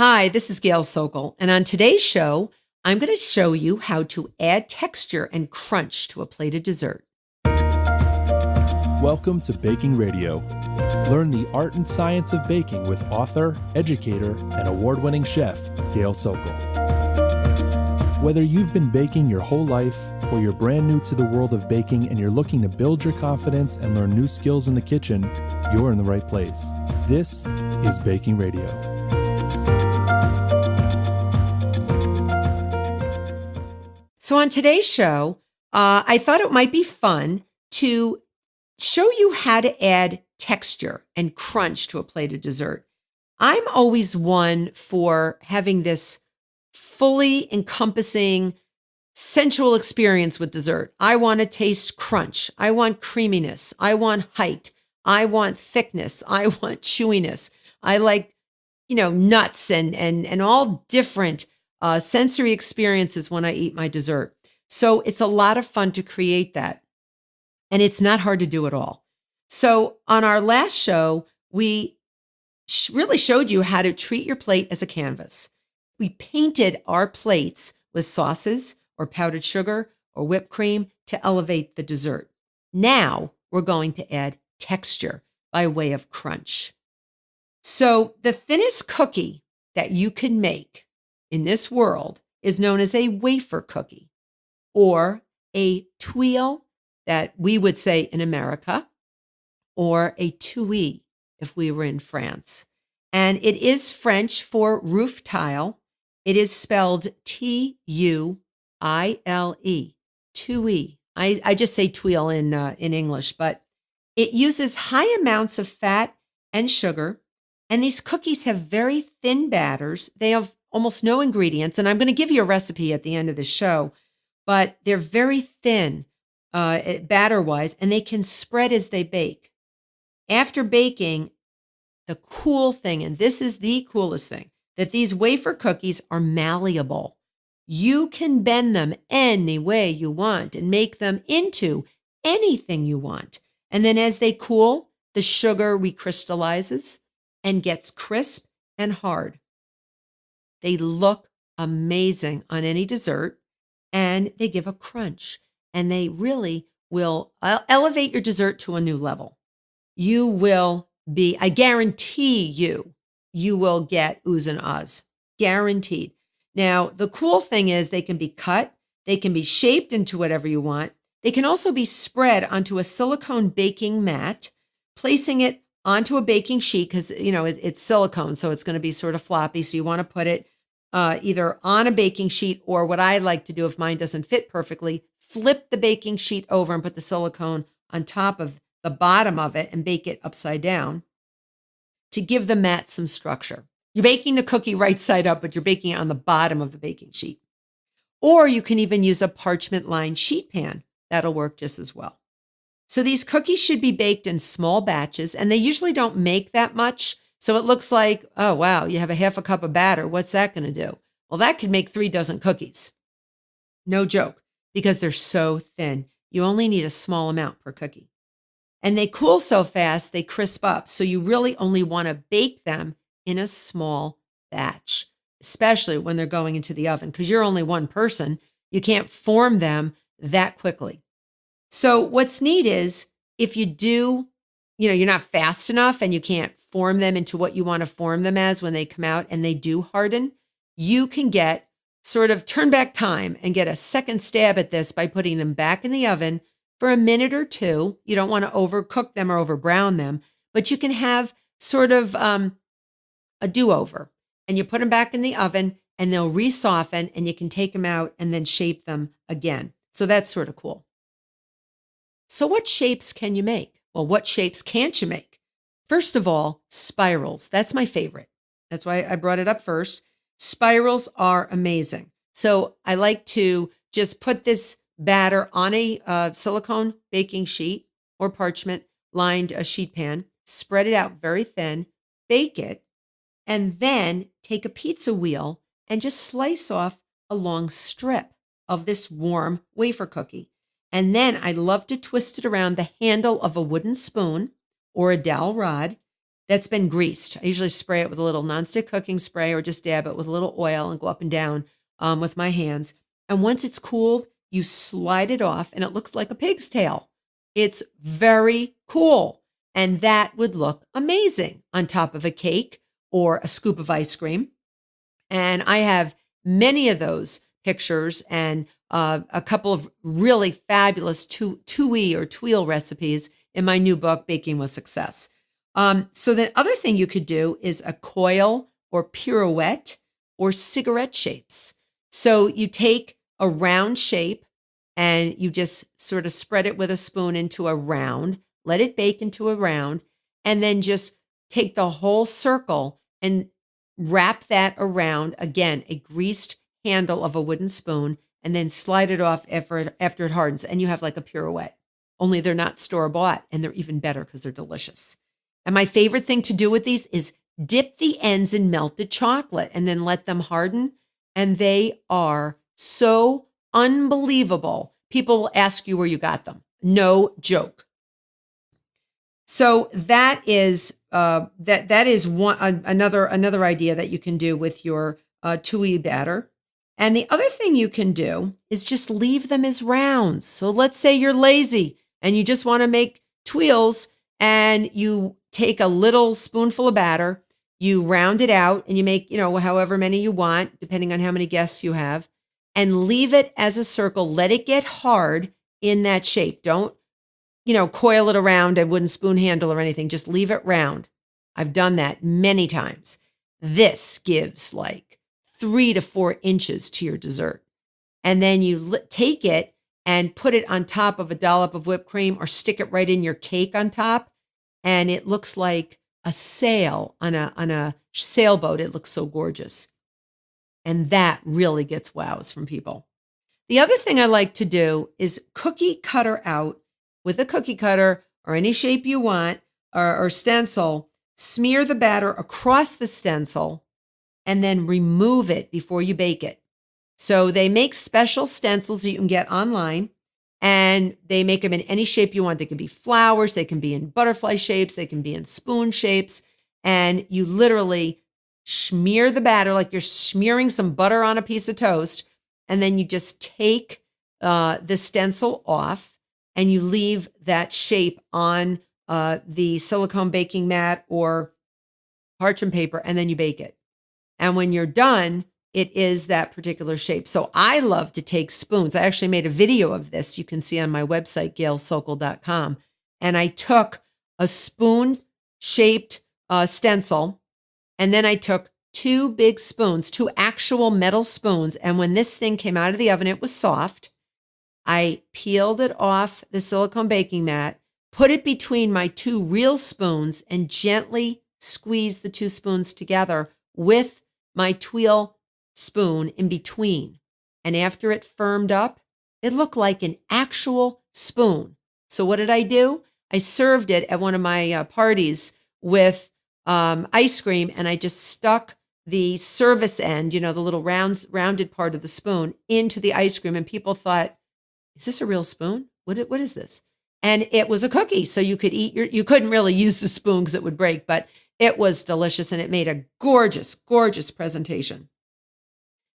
Hi, this is Gail Sokol, and on today's show, I'm going to show you how to add texture and crunch to a plated dessert. Welcome to Baking Radio. Learn the art and science of baking with author, educator, and award-winning chef, Gail Sokol. Whether you've been baking your whole life or you're brand new to the world of baking and you're looking to build your confidence and learn new skills in the kitchen, you're in the right place. This is Baking Radio. So on today's show, I thought it might be fun to show you how to add texture and crunch to a plated dessert. I'm always one for having this fully encompassing sensual experience with dessert. I want to taste crunch. I want creaminess. I want height. I want thickness. I want chewiness. I like, nuts and all different sensory experiences when I eat my dessert. So it's a lot of fun to create that. And it's not hard to do at all. So on our last show, we really showed you how to treat your plate as a canvas. We painted our plates with sauces or powdered sugar or whipped cream to elevate the dessert. Now we're going to add texture by way of crunch. So the thinnest cookie that you can make in this world is known as a wafer cookie or a tuile that we would say in America, or a tuile if we were in France. And it is French for roof tile. It is spelled Tuile, tuile. I just say tuile in English, but it uses high amounts of fat and sugar. And these cookies have very thin batters. They have almost no ingredients. And I'm going to give you a recipe at the end of the show, but they're very thin batter-wise, and they can spread as they bake. After baking, the cool thing, and this is the coolest thing, that these wafer cookies are malleable. You can bend them any way you want and make them into anything you want. And then as they cool, the sugar recrystallizes and gets crisp and hard. They look amazing on any dessert, and they give a crunch, and they really will elevate your dessert to a new level. You will be, I guarantee you will get oohs and ahs, guaranteed. Now, the cool thing is they can be cut, they can be shaped into whatever you want. They can also be spread onto a silicone baking mat, placing it onto a baking sheet because, it's silicone, so it's going to be sort of floppy. So you want to put it either on a baking sheet, or what I like to do if mine doesn't fit perfectly, flip the baking sheet over and put the silicone on top of the bottom of it and bake it upside down to give the mat some structure. You're baking the cookie right side up, but you're baking it on the bottom of the baking sheet. Or you can even use a parchment-lined sheet pan. That'll work just as well. So these cookies should be baked in small batches, and they usually don't make that much. So it looks like, oh, wow, you have a half a cup of batter. What's that going to do? Well, that could make 3 dozen cookies. No joke, because they're so thin. You only need a small amount per cookie. And they cool so fast, they crisp up. So you really only want to bake them in a small batch, especially when they're going into the oven, because you're only one person. You can't form them that quickly. So what's neat is if you do, you're not fast enough and you can't form them into what you want to form them as when they come out and they do harden, you can get sort of turn back time and get a second stab at this by putting them back in the oven for a minute or two. You don't want to overcook them or over brown them, but you can have sort of a do-over, and you put them back in the oven and they'll re-soften, and you can take them out and then shape them again. So that's sort of cool. So what shapes can you make? Well, what shapes can't you make? First of all, spirals. That's my favorite. That's why I brought it up first. Spirals are amazing. So I like to just put this batter on a silicone baking sheet or parchment lined a sheet pan, spread it out very thin, bake it, and then take a pizza wheel and just slice off a long strip of this warm wafer cookie. And then I love to twist it around the handle of a wooden spoon or a dowel rod. that's been greased. I usually spray it with a little nonstick cooking spray or just dab it with a little oil and go up and down with my hands. And once it's cooled, you slide it off and it looks like a pig's tail. It's very cool. And that would look amazing on top of a cake or a scoop of ice cream. And I have many of those pictures and a couple of really fabulous tuile recipes in my new book, Baking with Success. So the other thing you could do is a coil or pirouette or cigarette shapes. So you take a round shape and you just sort of spread it with a spoon into a round, let it bake into a round, and then just take the whole circle and wrap that around, again, a greased handle of a wooden spoon, and then slide it off after it hardens. And you have like a pirouette, only they're not store-bought, and they're even better because they're delicious. And my favorite thing to do with these is dip the ends in melted chocolate and then let them harden. And they are so unbelievable. People will ask you where you got them. No joke. So that is another idea that you can do with your tuile batter. And the other thing you can do is just leave them as rounds. So let's say you're lazy and you just want to make tuiles, and you take a little spoonful of batter, you round it out, and you make, however many you want, depending on how many guests you have, and leave it as a circle. Let it get hard in that shape. Don't, coil it around a wooden spoon handle or anything. Just leave it round. I've done that many times. This gives like 3 to 4 inches to your dessert. And then you take it and put it on top of a dollop of whipped cream or stick it right in your cake on top. And it looks like a sail on a sailboat. It looks so gorgeous. And that really gets wows from people. The other thing I like to do is cookie cutter out with a cookie cutter or any shape you want or stencil. Smear the batter across the stencil and then remove it before you bake it. So they make special stencils that you can get online, and they make them in any shape you want. They can be flowers, they can be in butterfly shapes, they can be in spoon shapes, and you literally smear the batter like you're smearing some butter on a piece of toast, and then you just take the stencil off and you leave that shape on the silicone baking mat or parchment paper, and then you bake it. And when you're done, it is that particular shape. So I love to take spoons. I actually made a video of this. You can see on my website, gailsokol.com. And I took a spoon-shaped stencil, and then I took 2 big spoons, 2 actual metal spoons. And when this thing came out of the oven, it was soft. I peeled it off the silicone baking mat, put it between my 2 real spoons, and gently squeezed the 2 spoons together with my tuile spoon in between. And after it firmed up, it looked like an actual spoon. So what did I do? I served it at one of my parties with ice cream, and I just stuck the service end, the little rounded part of the spoon, into the ice cream. And people thought, is this a real spoon? What is this? And it was a cookie. So you could eat you couldn't really use the spoon because it would break, but it was delicious, and it made a gorgeous, gorgeous presentation.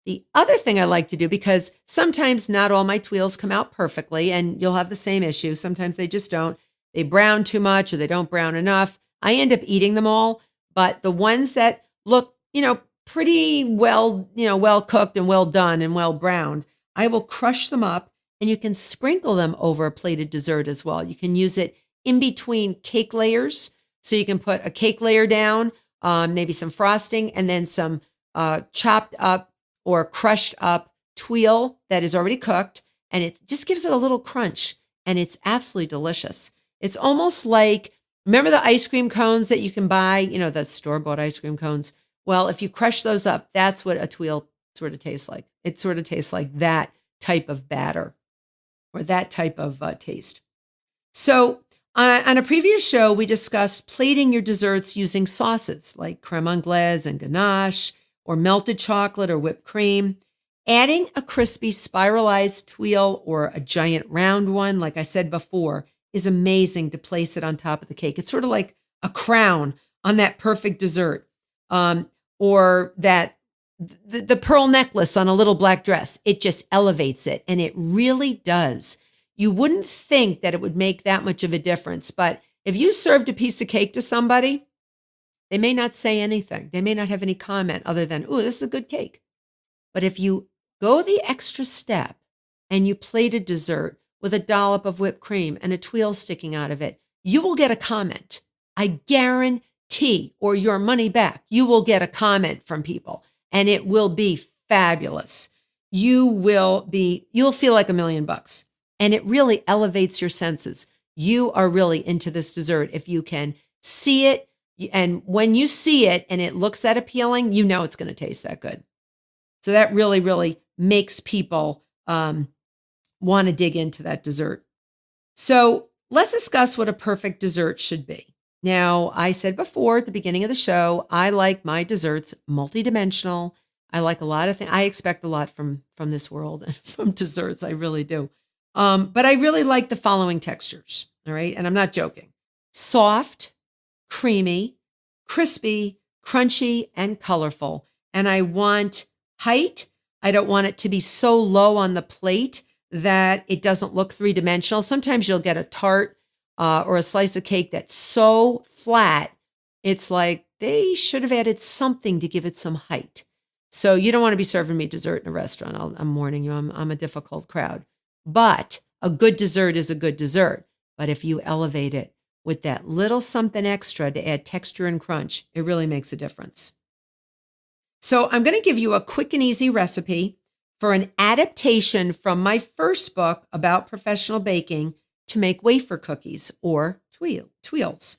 The other thing I like to do, because sometimes not all my tuiles come out perfectly, and you'll have the same issue. Sometimes they just don't. They brown too much or they don't brown enough. I end up eating them all, but the ones that look, pretty well, well cooked and well done and well browned, I will crush them up, and you can sprinkle them over a plated dessert as well. You can use it in between cake layers. So you can put a cake layer down, maybe some frosting, and then some chopped up or crushed up tuile that is already cooked. And it just gives it a little crunch, and it's absolutely delicious. It's almost like, remember the ice cream cones that you can buy, the store-bought ice cream cones? Well, if you crush those up, that's what a tuile sort of tastes like. It sort of tastes like that type of batter or that type of taste. So on a previous show, we discussed plating your desserts using sauces like creme anglaise and ganache, or melted chocolate or whipped cream. Adding a crispy spiralized tuile or a giant round one, like I said before, is amazing to place it on top of the cake. It's sort of like a crown on that perfect dessert. Or that the pearl necklace on a little black dress. It just elevates it, and it really does. You wouldn't think that it would make that much of a difference, but if you served a piece of cake to somebody, they may not say anything. They may not have any comment other than, "Ooh, this is a good cake." But if you go the extra step and you plate a dessert with a dollop of whipped cream and a tuile sticking out of it, you will get a comment. I guarantee, or your money back, you will get a comment from people, and it will be fabulous. You'll feel like $1 million, and it really elevates your senses. You are really into this dessert if you can see it. And when you see it and it looks that appealing, you know it's going to taste that good. So that really, really makes people want to dig into that dessert. So let's discuss what a perfect dessert should be. Now, I said before at the beginning of the show, I like my desserts multidimensional. I like a lot of things. I expect a lot from this world and from desserts. I really do. But I really like the following textures. All right. And I'm not joking. Soft, creamy, crispy, crunchy, and colorful. And I want height. I don't want it to be so low on the plate that it doesn't look three-dimensional. Sometimes you'll get a tart or a slice of cake that's so flat, it's like they should have added something to give it some height. So you don't want to be serving me dessert in a restaurant. I'm warning you, I'm a difficult crowd. But a good dessert is a good dessert. But if you elevate it with that little something extra to add texture and crunch, it really makes a difference. So I'm going to give you a quick and easy recipe for an adaptation from my first book about professional baking to make wafer cookies or tuiles.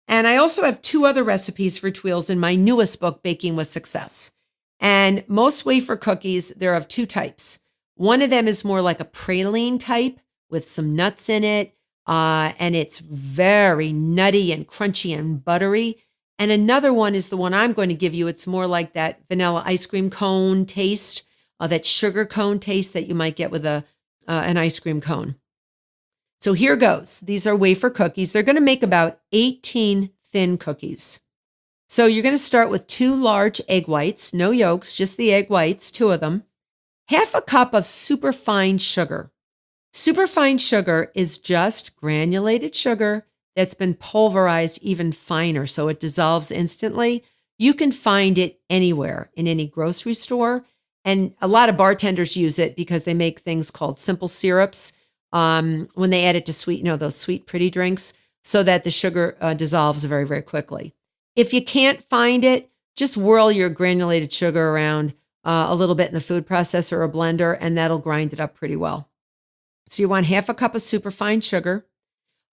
And I also have 2 other recipes for tuiles in my newest book, Baking with Success. And most wafer cookies, they're of 2 types. One of them is more like a praline type with some nuts in it. And it's very nutty and crunchy and buttery. And another one is the one I'm going to give you. It's more like that vanilla ice cream cone taste, that sugar cone taste that you might get with an ice cream cone. So here goes. These are wafer cookies. They're going to make about 18 thin cookies. So you're going to start with 2 large egg whites, no yolks, just the egg whites, 2 of them. Half a cup of superfine sugar. Superfine sugar is just granulated sugar that's been pulverized even finer, so it dissolves instantly. You can find it anywhere, in any grocery store. And a lot of bartenders use it because they make things called simple syrups when they add it to sweet, those sweet, pretty drinks, so that the sugar dissolves very, very quickly. If you can't find it, just whirl your granulated sugar around a little bit in the food processor or a blender, and that'll grind it up pretty well. So you want half a cup of superfine sugar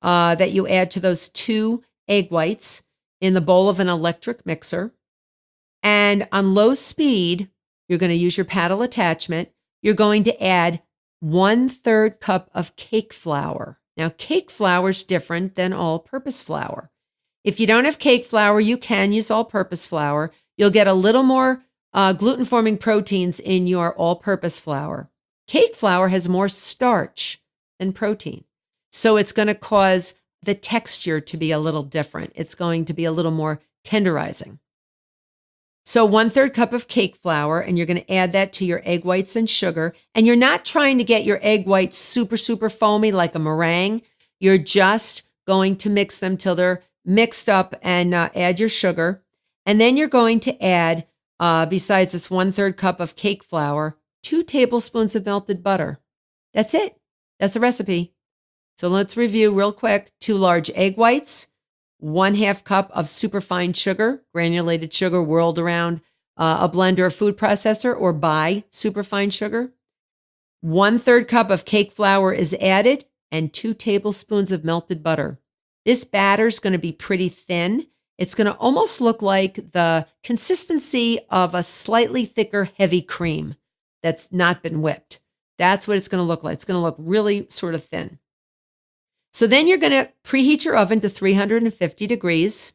that you add to those 2 egg whites in the bowl of an electric mixer. And on low speed, you're going to use your paddle attachment. You're going to add 1/3 cup of cake flour. Now, cake flour is different than all-purpose flour. If you don't have cake flour, you can use all-purpose flour. You'll get a little more gluten-forming proteins in your all-purpose flour. Cake flour has more starch than protein. So it's going to cause the texture to be a little different. It's going to be a little more tenderizing. So 1/3 cup of cake flour, and you're going to add that to your egg whites and sugar. And you're not trying to get your egg whites super, super foamy like a meringue. You're just going to mix them till they're mixed up and add your sugar. And then you're going to add, besides this 1/3 cup of cake flour, 2 tablespoons of melted butter. That's it. That's the recipe. So let's review real quick. 2 large egg whites, 1/2 cup of superfine sugar, granulated sugar whirled around a blender or food processor, or buy superfine sugar. 1/3 cup of cake flour is added, and 2 tablespoons of melted butter. This batter is going to be pretty thin. It's going to almost look like the consistency of a slightly thicker, heavy cream that's not been whipped. That's what it's going to look like. It's going to look really sort of thin. So then you're going to preheat your oven to 350 degrees.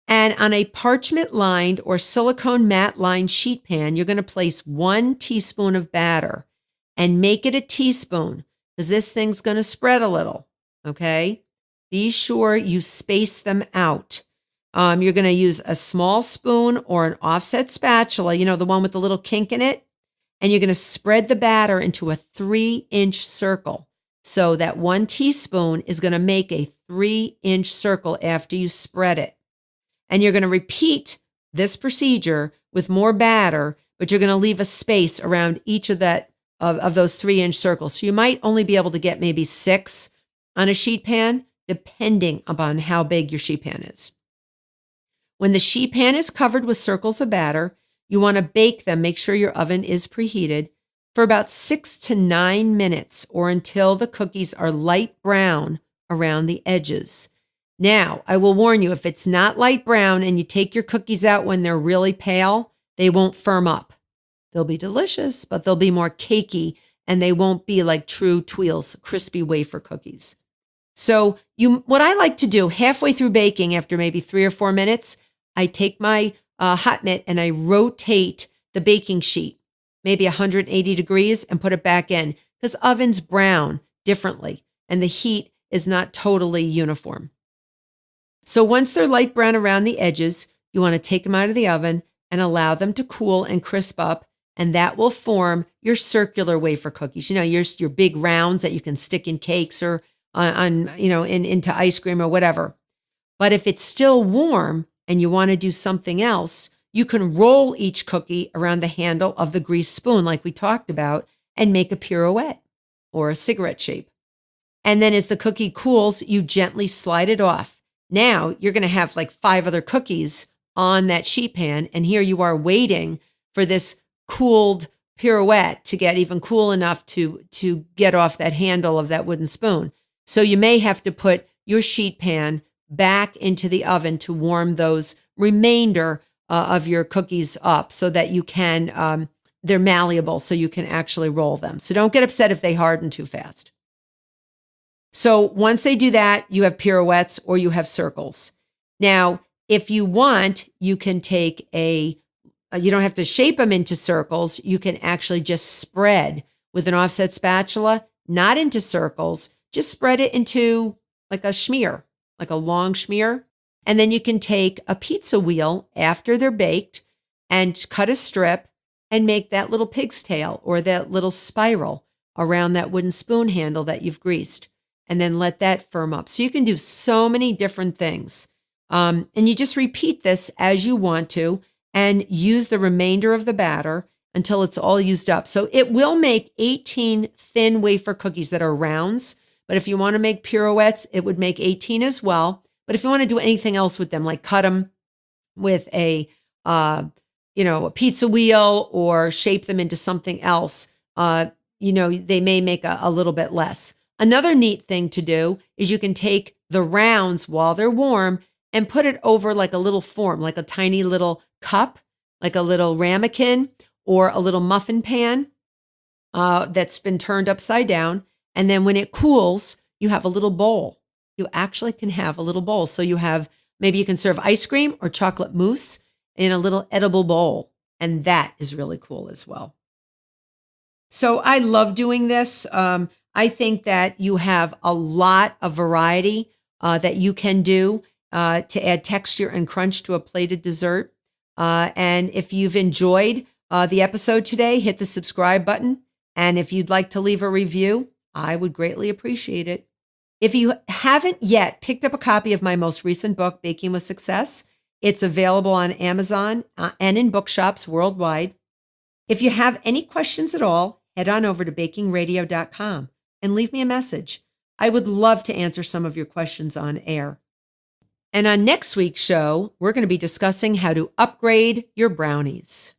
And on a parchment-lined or silicone mat-lined sheet pan, you're going to place 1 teaspoon of batter and make it a teaspoon because this thing's going to spread a little, okay? Be sure you space them out. You're going to use a small spoon or an offset spatula, the one with the little kink in it, and you're going to spread the batter into a 3-inch circle. So that 1 teaspoon is going to make a 3-inch circle after you spread it. And you're going to repeat this procedure with more batter, but you're going to leave a space around each of those 3-inch circles. So you might only be able to get maybe 6 on a sheet pan, depending upon how big your sheet pan is. When the sheet pan is covered with circles of batter, you want to bake them. Make sure your oven is preheated for about 6 to 9 minutes, or until the cookies are light brown around the edges. Now, I will warn you, if it's not light brown and you take your cookies out when they're really pale, they won't firm up. They'll be delicious, but they'll be more cakey, and they won't be like true Tuiles, crispy wafer cookies. So what I like to do halfway through baking, after maybe 3 or 4 minutes, I take my hot mitt and I rotate the baking sheet, maybe 180 degrees, and put it back in, because ovens brown differently and the heat is not totally uniform. So once they're light brown around the edges, you want to take them out of the oven and allow them to cool and crisp up, and that will form your circular wafer cookies. Your big rounds that you can stick in cakes or into ice cream or whatever. But if it's still warm and you want to do something else, you can roll each cookie around the handle of the greased spoon like we talked about and make a pirouette or a cigarette shape. And then as the cookie cools, you gently slide it off. Now you're going to have like 5 other cookies on that sheet pan, and here you are waiting for this cooled pirouette to get even cool enough to get off that handle of that wooden spoon. So you may have to put your sheet pan back into the oven to warm those remainder of your cookies up, so that you can, they're malleable, so you can actually roll them. So don't get upset if they harden too fast. So once they do that, you have pirouettes or you have circles. Now, if you want, you can take you don't have to shape them into circles. You can actually just spread with an offset spatula, not into circles, just spread it into like a schmear, like a long schmear. And then you can take a pizza wheel after they're baked and cut a strip and make that little pig's tail or that little spiral around that wooden spoon handle that you've greased, and then let that firm up. So you can do so many different things. And you just repeat this as you want to and use the remainder of the batter until it's all used up. So it will make 18 thin wafer cookies that are rounds. But if you want to make pirouettes, it would make 18 as well. But if you want to do anything else with them, like cut them with a pizza wheel or shape them into something else, they may make a little bit less. Another neat thing to do is you can take the rounds while they're warm and put it over like a little form, like a tiny little cup, like a little ramekin or a little muffin pan that's been turned upside down. And then when it cools, you have a little bowl. You actually can have a little bowl. So maybe you can serve ice cream or chocolate mousse in a little edible bowl. And that is really cool as well. So I love doing this. I think that you have a lot of variety that you can do to add texture and crunch to a plated dessert. And if you've enjoyed the episode today, hit the subscribe button. And if you'd like to leave a review, I would greatly appreciate it. If you haven't yet picked up a copy of my most recent book, Baking with Success, it's available on Amazon and in bookshops worldwide. If you have any questions at all, head on over to bakingradio.com and leave me a message. I would love to answer some of your questions on air. And on next week's show, we're going to be discussing how to upgrade your brownies.